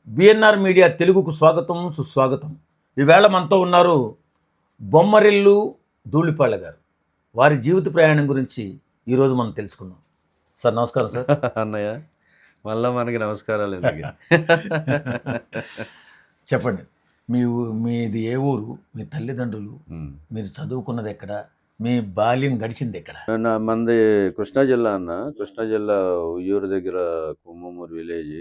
BNR media తెలుగుకు స్వాగతం సుస్వాగతం. ఈవేళ మనతో ఉన్నారు బొమ్మరిల్లు ధూళిపాళ్ళ గారు. వారి జీవిత ప్రయాణం గురించి ఈరోజు మనం తెలుసుకుందాం. సార్ నమస్కారం సార్. అన్నయ్య మళ్ళా మనకి నమస్కారాలు ఎందుకు? చెప్పండి, మీది ఏ ఊరు, మీ తల్లిదండ్రులు, మీరు చదువుకున్నది ఎక్కడ, మీ బాల్యం గడిచింది ఎక్కడ? మంది కృష్ణా జిల్లా అన్న. కృష్ణా జిల్లా ఉయ్యూరు దగ్గర కుమ్మమూరు విలేజ్.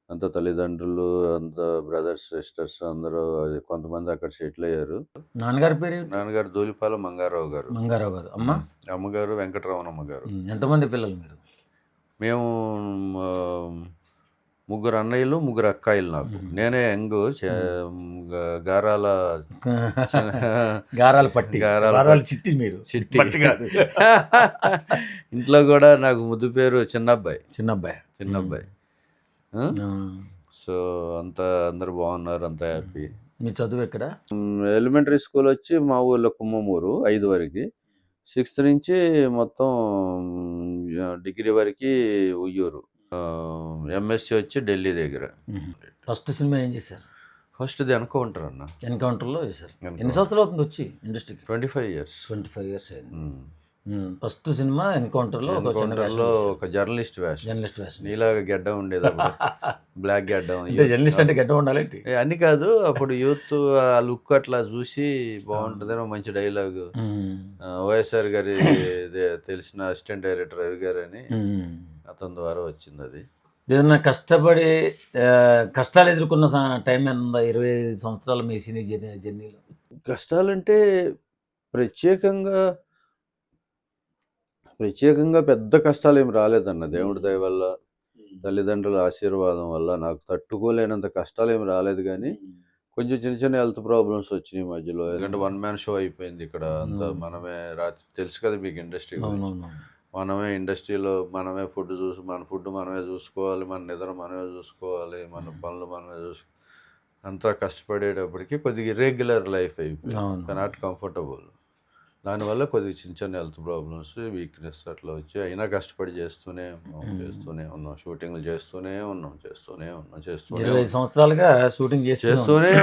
అంత తల్లిదండ్రులు, అంత బ్రదర్స్ సిస్టర్స్ అందరూ కొంతమంది అక్కడ సెటిల్ అయ్యారు. నాన్నగారి పేరు? నాన్నగారు ధూళిపాల మంగారావు గారు. మంగారావు గారు. అమ్మ? అమ్మగారు వెంకటరమణమ్మ గారు. ఎంతమంది పిల్లలు మీరు? మేము ముగ్గురు అన్నయ్యలు, ముగ్గురు అక్కాయిలు. నాకు నేనే యంగ్. గారాల గారాల పట్టి, గారాల చిట్టి. మీరు చిట్టి పట్టి కాదు. ఇంట్లో కూడా నాకు ముద్దు పేరు చిన్నబ్బాయి. చిన్నబ్బాయి. సో అంతా అందరు బాగున్నారు, అంతా హ్యాపీ. మీ చదువు ఎక్కడ? ఎలిమెంటరీ స్కూల్ వచ్చి మా ఊళ్ళో కుమ్మమూరు 5 వరకు, 6th నుంచి మొత్తం డిగ్రీ వరకు ఉయ్యూరు. ఎంఎస్సి వచ్చి ఢిల్లీ దగ్గర. ఫస్ట్ సినిమా ఏం చేశారు? ఫస్ట్ది ఎన్కౌంటర్ అన్న. ఎన్కౌంటర్లో చేశారు. ఎన్ని సంవత్సరాలు అవుతుంది వచ్చి ఇండస్ట్రీకి? 25 years. 25 years అయింది. ఫస్ట్ సినిమా ఎన్కౌంటర్లో ఒక జర్నలిస్ట్ వేషం. వేషన్. నీలాగా గెడ్డం ఉండేది అప్పుడు. బ్లాక్ గెడ్డం. జర్నలిస్ట్ అంటే గడ్డ ఉండాలి అన్ని కాదు, అప్పుడు యూత్ ఆ లుక్ అట్లా చూసి బాగుంటుంది. మంచి డైలాగ్. వైఎస్ఆర్ గారి తెలిసిన అసిస్టెంట్ డైరెక్టర్ రవి గారు అని, అతని ద్వారా వచ్చింది అది. ఏదన్నా కష్టపడి కష్టాలు ఎదుర్కొన్న టైం ఉందా 25 సంవత్సరాలు మీ సినీ జర్నీలో? కష్టాలంటే ప్రత్యేకంగా పెద్ద కష్టాలు ఏమి రాలేదన్న. దేవుడి దయ వల్ల, తల్లిదండ్రుల ఆశీర్వాదం వల్ల నాకు తట్టుకోలేనంత కష్టాలు ఏమి రాలేదు. కానీ కొంచెం చిన్న చిన్న హెల్త్ ప్రాబ్లమ్స్ వచ్చినాయి మధ్యలో. ఎందుకంటే 1 man షో అయిపోయింది ఇక్కడ. అంతా మనమే. రాత్రి తెలుసు కదా మీకు ఇండస్ట్రీ గురించి. మనమే ఇండస్ట్రీలో మనమే మన ఫుడ్ మనమే చూసుకోవాలి, మన నిద్ర మనమే చూసుకోవాలి, మన పనులు మనమే అంతా కష్టపడేటప్పటికి కొద్దిగా ఇర్రెగ్యులర్ లైఫ్ అయిపోయింది. Not comfortable. దానివల్ల కొద్దిగా చిన్న చిన్న హెల్త్ ప్రాబ్లమ్స్, వీక్నెస్ అట్లా వచ్చి, అయినా కష్టపడి చేస్తూనే ఉన్నాం. షూటింగ్లు చేస్తూనే ఉన్నాం. 20 సంవత్సరాలుగా షూటింగ్ చేస్తూనే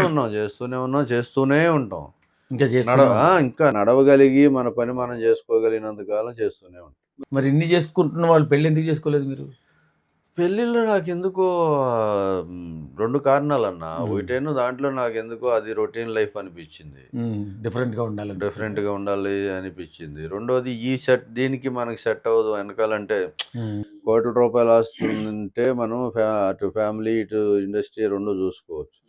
ఉంటాం. ఇంకా నడవగలిగి మన పని మనం చేసుకోగలిగినంత కాలం చేస్తూనే ఉంటాం. మరి ఇన్ని చేసుకుంటున్న వాళ్ళు పెళ్ళి ఎందుకు చేసుకోలేదు మీరు? పెళ్ళిళ్ళు నాకు ఎందుకో 2 కారణాలు అన్న. ఒకటేనో దాంట్లో నాకు ఎందుకో అది రొటీన్ లైఫ్ అనిపించింది. డిఫరెంట్గా ఉండాలి అనిపించింది. రెండోది దీనికి మనకి సెట్ అవ్వదు. వెనకాలంటే కోట్ల రూపాయలు ఆస్తుంటే మనం అటు ఫ్యామిలీ ఇటు ఇండస్ట్రీ 2 చూసుకోవచ్చు.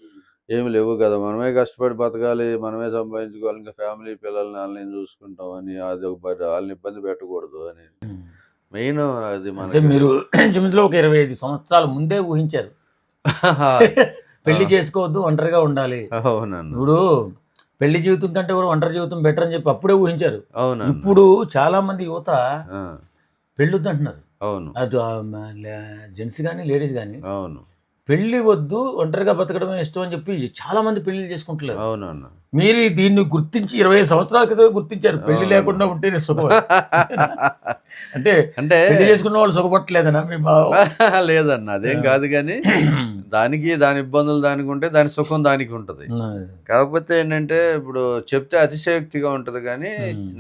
ఏమి లేవు కదా, మనమే కష్టపడి బతకాలి, మనమే సంపాదించుకోవాలి. ఇంకా ఫ్యామిలీ పిల్లల్ని వాళ్ళని చూసుకుంటామని, అది వాళ్ళని ఇబ్బంది పెట్టకూడదు అని మెయిన్. అది అంటే మీరు ఇంచుమించులో ఒక 25 సంవత్సరాల ముందే ఊహించారు పెళ్లి చేసుకోవద్దు, ఒంటరిగా ఉండాలి. అవునన్నా. ఇప్పుడు పెళ్లి జీవితం కంటే కూడా ఒంటరి జీవితం బెటర్ అని చెప్పి అప్పుడే ఊహించారు. అవును. ఇప్పుడు చాలా మంది యువత పెళ్ళొద్దు అంటున్నారు. అవును. అటు జెంట్స్ కానీ లేడీస్ కానీ. అవును. పెళ్లి వద్దు, ఒంటరిగా బతకడమే ఇష్టం అని చెప్పి చాలా మంది పెళ్లి చేసుకుంటలేదు. అవునన్న. మీరు దీన్ని గుర్తించి 20 సంవత్సరాల క్రితమే గుర్తించారు. పెళ్లి లేకుండా ఉంటేనే సుఖం. అంటే పెళ్లి చేసుకున్న వాళ్ళు సుఖపట్టలేదనా మీ భావం? లేదన్న, అదేం కాదు. కానీ దాని ఇబ్బందులు దానికి ఉంటే దాని సుఖం దానికి ఉంటుంది. కాకపోతే ఏంటంటే ఇప్పుడు చెప్తే అతిశయోక్తిగా ఉంటుంది. కానీ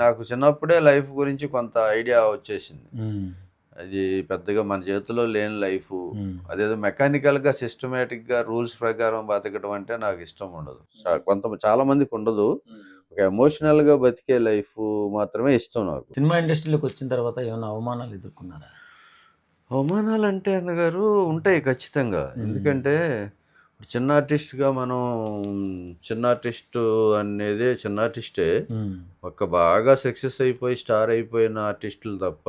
నాకు చిన్నప్పుడే లైఫ్ గురించి కొంత ఐడియా వచ్చేసింది. అది పెద్దగా మన చేతిలో లేని లైఫ్. అదేదో మెకానికల్గా సిస్టమేటిక్గా రూల్స్ ప్రకారం బతకడం అంటే నాకు ఇష్టం ఉండదు. చాలా మందికి ఉండదు. ఒక ఎమోషనల్గా బతికే లైఫ్ మాత్రమే ఇష్టం నాకు. సినిమా ఇండస్ట్రీలోకి వచ్చిన తర్వాత ఏమైనా అవమానాలు ఎదుర్కొన్నారా? అవమానాలు అంటే అన్నగారు ఉంటాయి ఖచ్చితంగా. ఎందుకంటే చిన్న ఆర్టిస్ట్గా మనం చిన్న ఆర్టిస్టే ఒక బాగా సక్సెస్ అయిపోయి స్టార్ అయిపోయిన ఆర్టిస్టులు తప్ప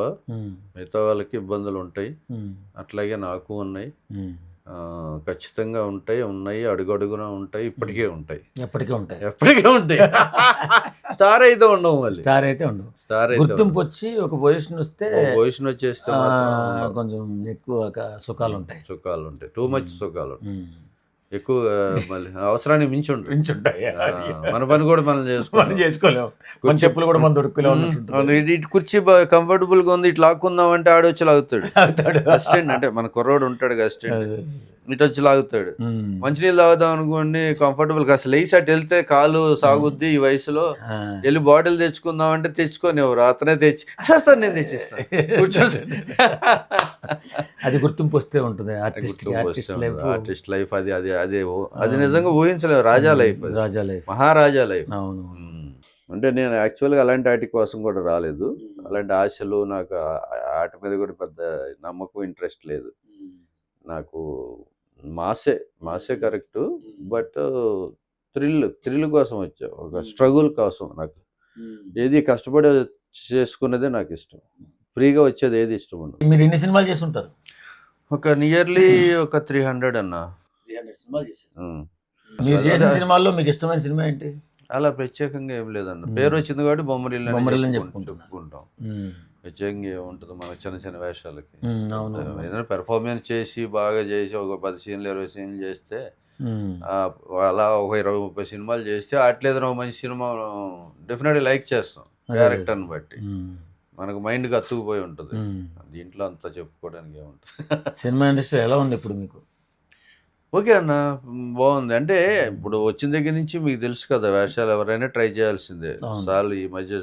మిగతా వాళ్ళకి ఇబ్బందులు ఉంటాయి. అట్లాగే నాకు ఉన్నాయి, ఖచ్చితంగా ఉన్నాయి, అడుగడుగునా ఉంటాయి, ఇప్పటికే ఉంటాయి. స్టార్ అయితే ఉండవు. మళ్ళీ స్టార్ అయితే గుర్తింపు వచ్చి ఒక పొజిషన్ వచ్చేస్తే కొంచెం ఎక్కువ సుఖాలు ఉంటాయి. టూ మచ్ సుఖాలు ఉంటాయి. ఎక్కువ మళ్ళీ అవసరానికి మించి ఉంటుంది. ఉంచుంటాయి. మన పని కూడా మనం మనం చేసుకోవాలి. చేసుకోలేము. మన చెప్పులు కూడా మన దొడుకులే ఉన్నట్టు ఇటు కుర్చీ కంఫర్టబుల్ గా ఉంది, ఇటు లాక్కుందాం అంటే ఆడొచ్చి లాగుతాడు. అసిస్టెంట్ అంటే మన కుర్రోడు ఉంటాడు అసిస్టెంట్, ఇటు వచ్చి లాగుతాడు. మంచినీళ్ళు తాగుదాం అనుకోండి, కంఫర్టబుల్ గా అసలు లేచి అటు వెళ్తే కాలు సాగుద్ది. ఈ వయసులో వెళ్ళి బాటిల్ తెచ్చుకుందాం అంటే తెచ్చుకొని ఎవరు అతనే తెచ్చి సార్ నేను తెచ్చిస్తాను కూర్చోండి. అది గుర్తింపు వస్తే ఉంటుంది. ఆర్టిస్ట్ లైఫ్ అది అది అదే అది నిజంగా ఊహించలేదు. రాజా లైఫ్, రాజా లైఫ్, మహారాజా లైఫ్. అవును. అంటే నేను యాక్చువల్గా అలాంటి వాటి కోసం కూడా రాలేదు. అలాంటి ఆశలు నాకు వాటి మీద కూడా పెద్ద నమ్మకం, ఇంట్రెస్ట్ లేదు. నాకు మాసే కరెక్ట్, బట్ థ్రిల్ కోసం వచ్చా, ఒక స్ట్రగుల్ కోసం. నాకు ఏది కష్టపడి చేసుకున్నదే నాకు ఇష్టం, ఫ్రీగా వచ్చేది ఏది ఇష్టం ఉండదు. మీరు ఎన్ని సినిమాలు చేస్తుంటారు? ఒక నియర్లీ ఒక 300 అన్న. 300 సినిమాలు చేశారు. మీరు చేసిన సినిమాల్లో మీకు ఇష్టమైన సినిమా ఏంటి? అలా ప్రత్యేకంగా ఏం లేదన్న, పేరు వచ్చింది కాబట్టి బొమ్మరిల్లు చెప్పుకుంటాం. ప్రత్యేకంగా ఏముంటుంది మనకు చిన్న చిన్న వేషాలకి. ఏదైనా పెర్ఫార్మెన్స్ చేసి బాగా చేసి ఒక 10 సీన్లు 20 సీన్లు చేస్తే, అలా ఒక 20-30 సినిమాలు చేస్తే అట్లా ఏదైనా ఒక మంచి సినిమా డెఫినెట్గా లైక్ చేస్తాం. క్యారెక్టర్ని బట్టి మనకు మైండ్కి అతుక్కుపోయి ఉంటుంది. దీంట్లో అంతా చెప్పుకోవడానికి ఏముంటుంది. సినిమా ఇండస్ట్రీ ఎలా ఉంది ఇప్పుడు మీకు? ఓకే అన్న, బాగుంది. అంటే ఇప్పుడు వచ్చిన దగ్గర నుంచి మీకు తెలుసు కదా, వేషాలు ఎవరైనా ట్రై చేయాల్సిందే. సార్లు ఈ మధ్య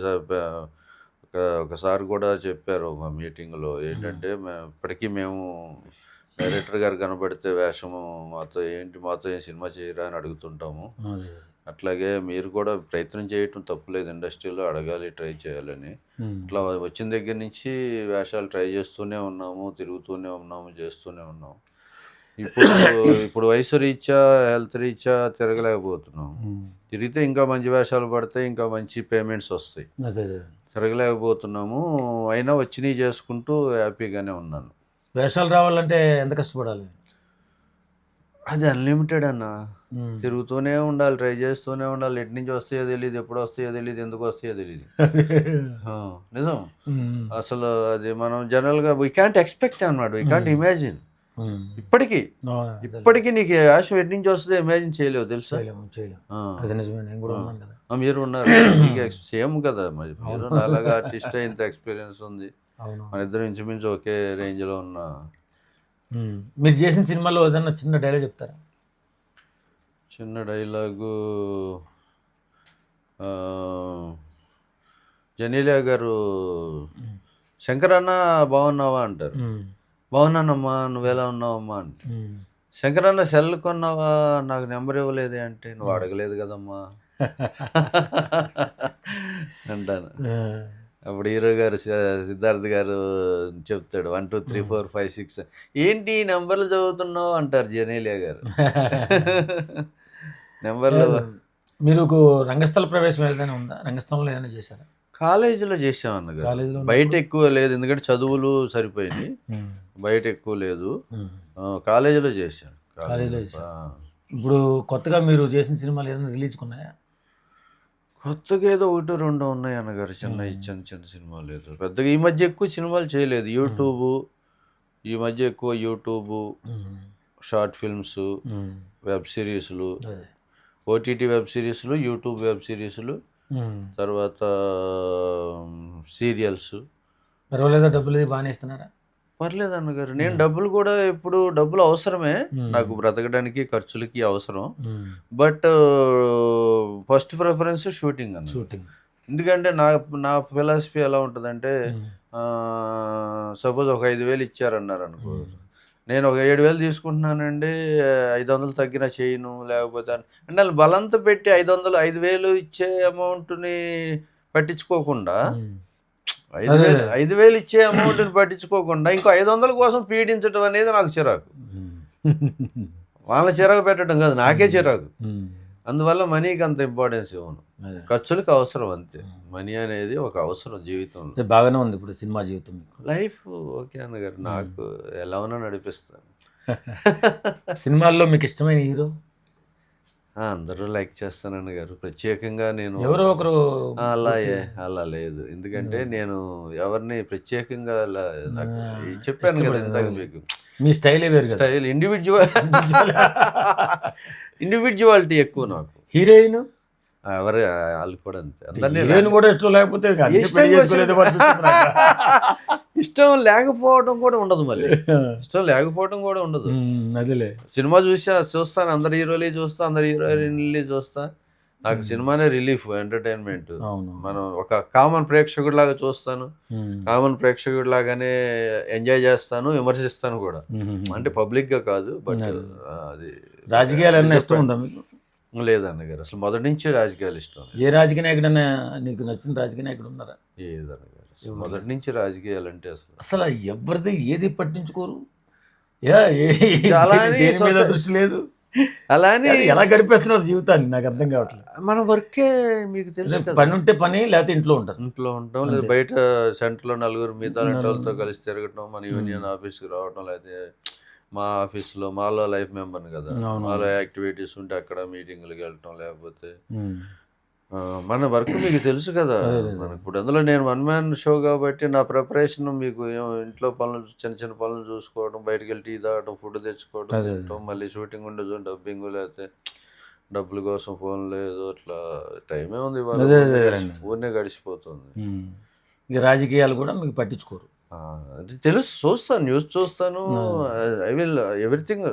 ఒకసారి కూడా చెప్పారు మా మీటింగ్లో, ఏంటంటే ఇప్పటికీ మేము డైరెక్టర్ గారు కనబడితే వేషము మాతో ఏం సినిమా చేయరా అని అడుగుతుంటాము. అట్లాగే మీరు కూడా ప్రయత్నం చేయటం తప్పులేదు, ఇండస్ట్రీలో అడగాలి, ట్రై చేయాలని. ఇట్లా వచ్చిన దగ్గర నుంచి వేషాలు ట్రై చేస్తూనే ఉన్నాము, తిరుగుతూనే ఉన్నాము, చేస్తూనే ఉన్నాము. ఇప్పుడు వయసు రీత్యా, హెల్త్ రీత్యా తిరగలేకపోతున్నాం. తిరిగితే ఇంకా మంచి వేషాలు పడితే ఇంకా మంచి పేమెంట్స్ వస్తాయి. తిరగలేకపోతున్నాము. అయినా వచ్చినవి చేసుకుంటూ హ్యాపీగానే ఉన్నాను. వేషాలు రావాలంటే ఎంత కష్టపడాలి? అది అన్లిమిటెడ్ అన్న, తిరుగుతూనే ఉండాలి, ట్రై చేస్తూనే ఉండాలి. ఎటు నుంచి వస్తాయో తెలియదు, ఎప్పుడు వస్తాయో తెలియదు, ఎందుకు వస్తాయో తెలియదు. నిజం. అసలు అది మనం జనరల్గా వీ క్యాంట్ ఎక్స్పెక్ట్ అన్నమాట, వీ క్యాంట్ ఇమాజిన్. ఇప్పటికీ నీకు యాష్ ఎటు నుంచి వస్తుందో ఇమాజిన్ చేయలేవు, తెలుసా? మీరు ఉన్నారు, సేమ్ కదా మరి. మీరు అలాగా ఆర్టిస్ట్ ఇంత ఎక్స్పీరియన్స్ ఉంది, మన ఇద్దరు ఇంచుమించు ఒకే రేంజ్లో ఉన్న. మీరు చేసిన సినిమాలో ఏదన్నా చిన్న డైలాగ్ చెప్తారా? చిన్న డైలాగు, జనీలియా గారు శంకరన్న బాగున్నావా అంటారు. బాగున్నానమ్మా, నువ్వెలా ఉన్నావమ్మా అంటే, శంకరన్న సెల్ కొన్నావా, నాకు నెంబర్ ఇవ్వలేదే అంటే, నువ్వు అడగలేదు కదమ్మా అంటాను. అప్పుడు హీరో గారు సిద్ధార్థ్ గారు చెప్తాడు 1 2 3 4 5 6 ఏంటి నెంబర్లు చదువుతున్నావు అంటారు జనేలియా గారు. నెంబర్లు. మీరు రంగస్థల ప్రవేశం ఏదైనా ఉందా? రంగస్థలంలో ఏదైనా చేశారా? కాలేజీలో చేసామన్న, బయట ఎక్కువ లేదు, ఎందుకంటే చదువులు సరిపోయినాయి, బయట ఎక్కువ లేదు. కాలేజీలో చేశాను. ఇప్పుడు కొత్తగా మీరు చేసిన సినిమాలు ఏదైనా రిలీజ్ ఉన్నాయా? కొత్తగా ఏదో 1-2 ఉన్నాయి అన్నగారు, చిన్న సినిమాలు లేదు పెద్దగా. ఈ మధ్య ఎక్కువ సినిమాలు చేయలేదు. ఈ మధ్య ఎక్కువ యూట్యూబ్, షార్ట్ ఫిల్మ్స్, వెబ్ సిరీస్లు, ఓటీటీ వెబ్ సిరీస్లు, యూట్యూబ్ వెబ్ సిరీస్లు, తర్వాత సీరియల్స్. పర్వాలేదా? డబ్బులు బాగానే ఇస్తున్నారా? పర్లేదు అన్నగారు. నేను డబ్బులు కూడా ఎప్పుడు, డబ్బులు అవసరమే నాకు, బ్రతకడానికి ఖర్చులకి అవసరం. బట్ ఫస్ట్ ప్రిఫరెన్స్ షూటింగ్ అన్న. ఎందుకంటే నా ఫిలాసఫీ ఎలా ఉంటుందంటే, సపోజ్ ఒక 5,000 ఇచ్చారన్నారు అనుకో, నేను ఒక 7,000 తీసుకుంటున్నానండి, 500 తగ్గిన చేయను, లేకపోతే అంటే వాళ్ళు బలంతో పెట్టి 5,000 ఇచ్చే అమౌంట్ని పట్టించుకోకుండా, 5,000 ఇచ్చే అమౌంట్ని పట్టించుకోకుండా ఇంకో 500 కోసం పీడించడం అనేది నాకు చిరాకు. వాళ్ళ చిరాకు పెట్టడం కాదు, నాకే చిరాకు. అందువల్ల మనీకి అంత ఇంపార్టెన్స్ ఇవ్వను, ఖర్చులకు అవసరం అంతే. మనీ అనేది ఒక అవసరం జీవితంలో. బాగానే ఉంది ఇప్పుడు సినిమా జీవితం, లైఫ్ ఓకే అన్నగారు, నాకు ఎలా ఉన్నా నడిపిస్తాను. సినిమాల్లో మీకు ఇష్టమైన హీరో? అందరూ లైక్ చేస్తానన్న గారు. ప్రత్యేకంగా నేను ఎవరో ఒకరు అలా లేదు. ఎందుకంటే నేను ఎవరిని ప్రత్యేకంగా నాకు ఆ, చెప్పాను కదా ఇష్టపడేది ఇందాక అవును. మీకు. మీ స్టైలే వేరు కదా. స్టైల్ ఇండివిజువాలిటీ ఎక్కువ నాకు. హీరోయిన్ వాళ్ళు కూడా అంతే. అందరినీ హీరోయిన్ కూడా ఇష్టం లేకపోతే అందుకే ఇష్టం పెళ్లి చేసుకోలేదేమో అనిపిస్తుంది నాకు. ఇష్టం లేకపోవడం కూడా ఉండదు మళ్ళీ. ఇష్టం లేకపోవడం కూడా ఉండదు. అదేలే. సినిమా చూస్తాను, అందరు హీరోలే చూస్తా, అందరు హీరోయిన్లే చూస్తా. నాకు సినిమానే రిలీఫ్, ఎంటర్టైన్మెంట్. అవును. మనం ఒక కామన్ ప్రేక్షకుడిలాగా చూస్తాను, కామన్ ప్రేక్షకుడిలాగానే ఎంజాయ్ చేస్తాను, విమర్శిస్తాను కూడా. అంటే పబ్లిక్గా కాదు, బట్ అది రాజకీయాలన్నా ఇష్టం ఉందా మీకు? లేదన్నగారు, అసలు మొదటి నుంచి రాజకీయాలు ఇష్టం లేదు. ఏ రాజకీయ నాయకుడన్నా నీకు నచ్చిన రాజకీయ నాయకుడు ఉన్నారా? ఏదన్నగారు, అసలు మొదటి నుంచి రాజకీయాలు అంటే అసలు ఎవరిది ఏది పట్టించుకోరు. అలా అని దేని మీద దృష్టి లేదు. అలా అని ఎలా గడిపేస్తున్నారు జీవితాన్ని నాకు అర్థం కావట్లేదు. మన వర్కే మీకు తెలుసు కదా. పని ఉంటే పని, లేకపోతే ఇంట్లో ఉంటారు. ఇంట్లో ఉంటాం, లేదా బయట సెంటర్లో నలుగురు మిగతా వాళ్ళతో కలిసి తిరగటం, మన యూనియన్ ఆఫీస్కి రావటం, లేకపోతే మా ఆఫీస్లో మాలో లైఫ్ మెంబర్ని కదా, మాలో యాక్టివిటీస్ ఉంటే అక్కడ మీటింగ్లకు వెళ్ళటం, లేకపోతే మన వర్క్ మీకు తెలుసు కదా. మనకు ఇప్పుడు అందులో నేను వన్ మ్యాన్ షో కాబట్టి నా ప్రిపరేషన్ మీకు ఇంట్లో పనులు, చిన్న చిన్న పనులు చూసుకోవడం, బయటకు వెళ్ళి టీ తాగడం, ఫుడ్ తెచ్చుకోవడం, తినటం, మళ్ళీ షూటింగ్ ఉండదు, డబ్బింగ్, లేకపోతే డబ్బుల కోసం ఫోన్ లేదు, అట్లా టైమే ఉంది, ఊరినే గడిచిపోతుంది. ఇక రాజకీయాలు కూడా మీకు పట్టించుకోరు. అది తెలుసు, చూస్తాను, న్యూస్ చూస్తాను, ఐ విల్ ఎవ్రీథింగ్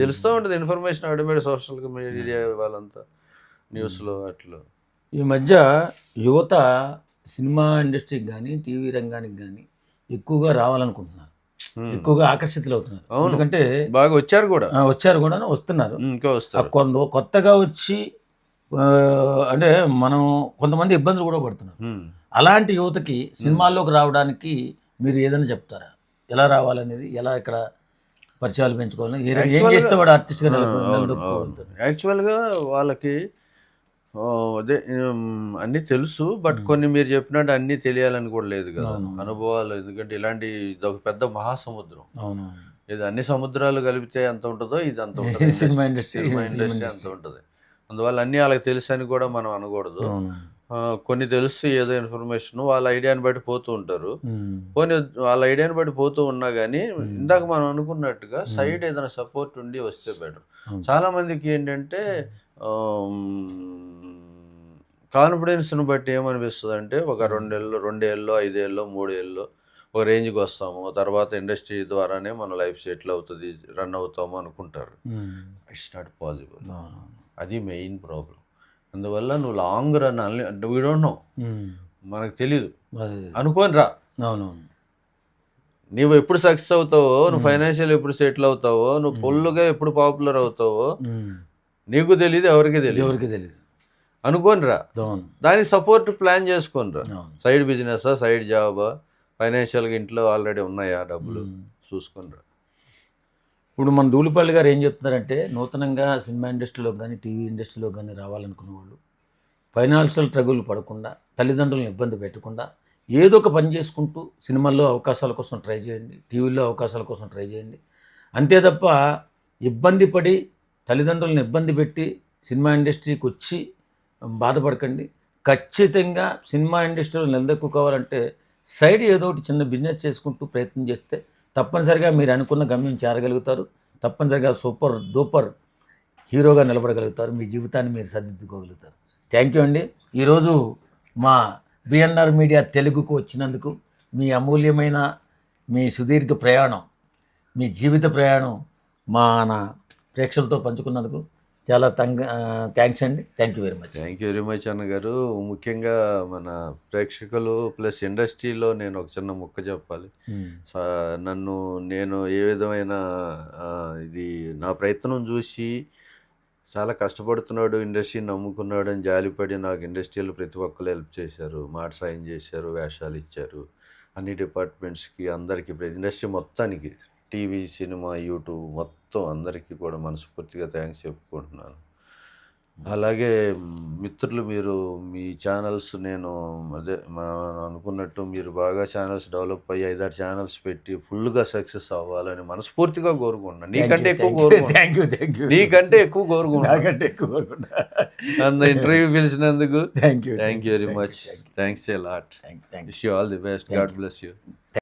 తెలుస్తూ ఉంటుంది, ఇన్ఫర్మేషన్ ఆటోమేటిక్ సోషల్ మీడియా వాళ్ళంతా న్యూస్లో అట్లా. ఈ మధ్య యువత సినిమా ఇండస్ట్రీకి కానీ టీవీ రంగానికి కానీ ఎక్కువగా రావాలనుకుంటున్నారు, ఎక్కువగా ఆకర్షితులు అవుతున్నారు. ఎందుకంటే బాగా వచ్చారు కూడా, వస్తున్నారు. ఇంకా వస్తారు కొత్తగా వచ్చి, అంటే మనం కొంతమంది ఇబ్బందులు కూడా పడుతున్నారు. అలాంటి యువతకి సినిమాల్లోకి రావడానికి మీరు ఏదైనా చెప్తారా? ఎలా రావాలనేది, ఎలా ఇక్కడ పరిచయాలు పెంచుకోవాలని, ఏం చేస్తే వాడు ఆర్టిస్ట్గా నిలదొక్కుతారు? యాక్చువల్గా వాళ్ళకి అదే అన్నీ తెలుసు, బట్ కొన్ని మీరు చెప్పినట్టు అన్నీ తెలియాలని కూడా లేదు కదా, అనుభవాలు. ఎందుకంటే ఇలాంటి ఇది ఒక పెద్ద మహాసముద్రం. ఇది అన్ని సముద్రాలు కలిపితే ఎంత ఉంటుందో ఇది అంత ఉంటుంది. సినిమా ఇండస్ట్రీ అంత ఉంటుంది. అందువల్ల అన్నీ వాళ్ళకి తెలుసు అని కూడా మనం అనకూడదు. కొన్ని తెలుసు, ఏదో ఇన్ఫర్మేషన్ వాళ్ళ ఐడియాని బట్టి పోతూ ఉంటారు. కొన్ని వాళ్ళ ఐడియాని బట్టి పోతూ ఉన్నా కానీ ఇందాక మనం అనుకున్నట్టుగా సైడ్ ఏదైనా సపోర్ట్ ఉండి వస్తే బెటర్. చాలా మందికి ఏంటంటే కాన్ఫిడెన్స్ని బట్టి ఏమనిపిస్తుంది అంటే, ఒక 2 ఏళ్ళు 5 ఏళ్ళు 3 ఏళ్ళు ఒక రేంజ్కి వస్తాము, తర్వాత ఇండస్ట్రీ ద్వారానే మన లైఫ్ సెటిల్ అవుతుంది, రన్ అవుతాము అనుకుంటారు. It's not possible. అది మెయిన్ ప్రాబ్లం. అందువల్ల నువ్వు long run we don't know, మనకు తెలీదు, అనుకోని రా. నువ్వు ఎప్పుడు సక్సెస్ అవుతావో, నువ్వు ఫైనాన్షియల్ ఎప్పుడు సెటిల్ అవుతావో, నువ్వు ఫుల్గా ఎప్పుడు పాపులర్ అవుతావో నీకు తెలియదు, ఎవరికి తెలియదు. అనుకోని రా, దానికి సపోర్ట్ ప్లాన్ చేసుకొని రా. సైడ్ బిజినెసా, సైడ్ జాబా, ఫైనాన్షియల్గా ఇంట్లో ఆల్రెడీ ఉన్నాయా డబ్బులు, చూసుకొని రా. ఇప్పుడు మన ధూళిపల్లి గారు ఏం చెప్తున్నారంటే, నూతనంగా సినిమా ఇండస్ట్రీలో కానీ టీవీ ఇండస్ట్రీలో కానీ రావాలనుకున్న వాళ్ళు ఫైనాన్షియల్ ట్రబుల్ పడకుండా, తల్లిదండ్రులను ఇబ్బంది పెట్టకుండా ఏదో ఒక పని చేసుకుంటూ సినిమాల్లో అవకాశాల కోసం ట్రై చేయండి, టీవీలో అవకాశాల కోసం ట్రై చేయండి. అంతే తప్ప ఇబ్బంది పడి, తల్లిదండ్రులను ఇబ్బంది పెట్టి సినిమా ఇండస్ట్రీకి వచ్చి బాధపడకండి. ఖచ్చితంగా సినిమా ఇండస్ట్రీలో నిలదొక్కుకోవాలంటే సైడ్ ఏదో ఒకటి చిన్న బిజినెస్ చేసుకుంటూ ప్రయత్నం చేస్తే తప్పనిసరిగా మీరు అనుకున్న గమ్యం చేరగలుగుతారు. తప్పనిసరిగా సూపర్ డూపర్ హీరోగా నిలబడగలుగుతారు. మీ జీవితాన్ని మీరు సర్దిద్దుకోగలుగుతారు. థ్యాంక్ యూ అండి. ఈరోజు మా బిఎన్ఆర్ మీడియా తెలుగుకు వచ్చినందుకు, మీ అమూల్యమైన మీ సుదీర్ఘ ప్రయాణం, మీ జీవిత ప్రయాణం మన ప్రేక్షకులతో పంచుకున్నందుకు చాలా థ్యాంక్స్ అండి. థ్యాంక్ యూ వెరీ మచ్ అన్నగారు. ముఖ్యంగా మన ప్రేక్షకులు ప్లస్ ఇండస్ట్రీలో నేను ఒక చిన్న ముక్క చెప్పాలి. నేను ఏ విధమైన ఇది నా ప్రయత్నం చూసి చాలా కష్టపడుతున్నాడు, ఇండస్ట్రీని నమ్ముకున్నాడు అని జాలిపడి నాకు ఇండస్ట్రీలో ప్రతి ఒక్కరు హెల్ప్ చేశారు, మాట సాయం చేశారు, వేషాలు ఇచ్చారు. అన్ని డిపార్ట్మెంట్స్కి, అందరికీ, ఇండస్ట్రీ మొత్తానికి, టీవీ, సినిమా, యూట్యూబ్ మొత్తం అందరికీ కూడా మనస్ఫూర్తిగా థ్యాంక్స్ చెప్పుకుంటున్నాను. అలాగే మిత్రులు, మీరు మీ ఛానల్స్ నేను అనుకున్నట్టు మీరు బాగా ఛానల్స్ డెవలప్ అయ్యి 5-6 ఛానల్స్ పెట్టి ఫుల్గా సక్సెస్ అవ్వాలని మనస్ఫూర్తిగా కోరుకుంటున్నాను. నీకంటే ఎక్కువ కోరుకుంటున్నాను. థ్యాంక్ యూ నీకంటే ఎక్కువ కోరుకుంటున్నాను. నాకంటే ఎక్కువ కోరుకుంటా. నన్ను ఇంటర్వ్యూ పిలిచినందుకు thank you thank you very much. Thanks a lot. Thank wish you all the best. God bless you.